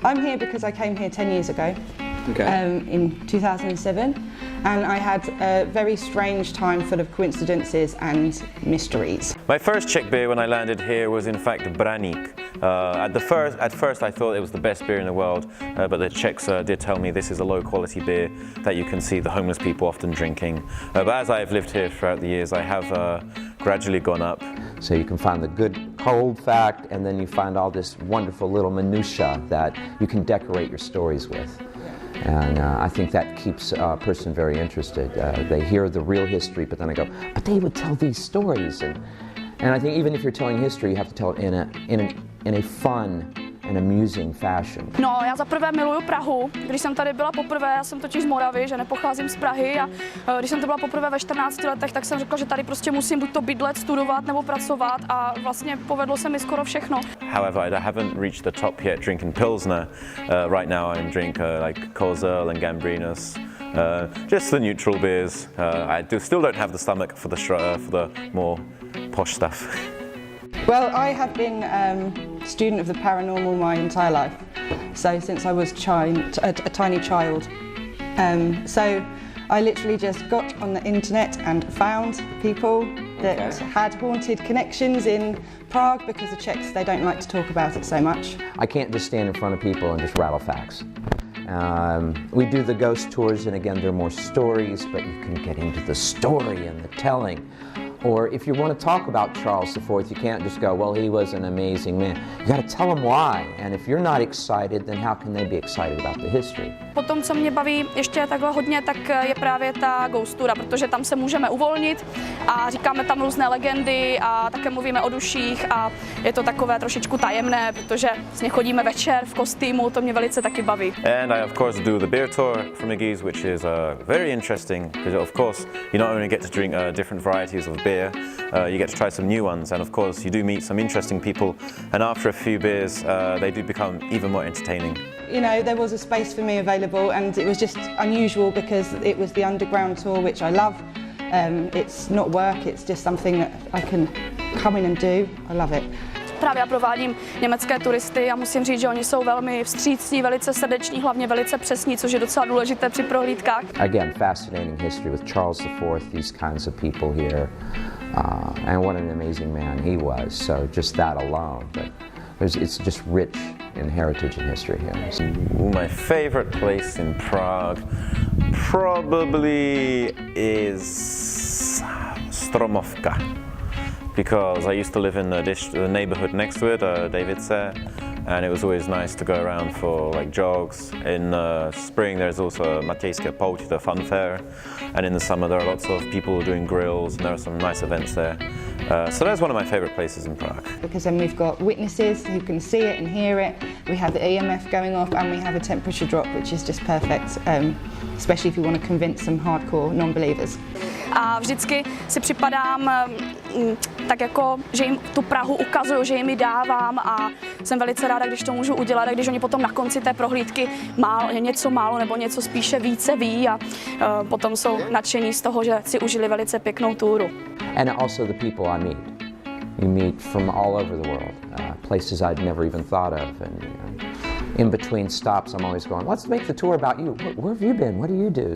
I'm here because I came here 10 years ago, in 2007, and I had a very strange time full of coincidences and mysteries. My first Czech beer when I landed here was in fact Braník. At first I thought it was the best beer in the world, but the Czechs did tell me this is a low quality beer that you can see the homeless people often drinking. But as I've lived here throughout the years, I have gradually gone up. So you can find the good cold fact, and then you find all this wonderful little minutia that you can decorate your stories with. And I think that keeps a person very interested. They hear the real history, but then I go, but they would tell these stories. And I think even if you're telling history, you have to tell it in a fun and amusing fashion. No, já zaprvé miluju Prahu. Když jsem tady byla poprvé, já jsem totiž z Moravy, že nepocházím z Prahy, a když jsem to byla poprvé ve 14 letech, tak jsem řekla, že tady prostě musím buď to bydlet, studovat nebo pracovat, a vlastně povedlo se mi skoro všechno. However, I haven't reached the top yet drinking Pilsner. Right now I drink like Kozel and Gambrinus. Just the neutral beers. Still don't have the stomach for the more posh stuff. Well, I have been a student of the paranormal my entire life, so since I was a tiny child. So I literally just got on the internet and found people that had haunted connections in Prague, because the Czechs, they don't like to talk about it so much. I can't just stand in front of people and just rattle facts. We do the ghost tours, and again, there are more stories, but you can get into the story and the telling. Or if you want to talk about Charles IV, you can't just go, well, he was an amazing man. You got to tell them why. And if you're not excited, then how can they be excited about the history? Potom, co mě baví ještě takhle hodně, tak je právě ta ghost tour, protože tam se můžeme uvolnit a říkáme tam různé legendy a také mluvíme o duších, a je to takové trošičku tajemné, protože vlastně chodíme večer v kostýmu, to mě velice taky baví. And I of course do the beer tour from Mcgee'S, which is very interesting, because of course you not only get to drink different varieties of beer, you get to try some new ones, and of course you do meet some interesting people, and after a few beers they do become even more entertaining. You know, there was a space for me available, and it was just unusual because it was the underground tour, which I love. It's not work, it's just something that I can come in and do. I love it. Právě já provádím německé turisty a musím říct, že oni jsou velmi vstřícní, velice srdeční, hlavně velice přesní, což je docela důležité při prohlídkách. Again, fascinating history with Charles IV, these kinds of people here, and what an amazing man he was. So just that alone, but it's just rich in heritage and history here. My favorite place in Prague probably is Stromovka, because I used to live in the neighborhood next to it, Davice, and it was always nice to go around for like jogs. In spring there's also Matějské pouť, the fun fair, and in the summer there are lots of people doing grills, and there are some nice events there. So that's one of my favorite places in Prague. Because then we've got witnesses who can see it and hear it, we have the EMF going off, and we have a temperature drop, which is just perfect, especially if you want to convince some hardcore non-believers. A vždycky si připadám tak jako, že jim tu Prahu ukazuju, že jim ji dávám, a jsem velice ráda, když to můžu udělat, a když oni potom na konci té prohlídky něco málo nebo něco spíše více ví, a potom jsou nadšení z toho, že si užili velice pěknou túru. And also the people I meet. You meet from all over the world, places I'd never even thought of. And in between stops, I'm always going, let's make the tour about you. Where have you been? What do you do?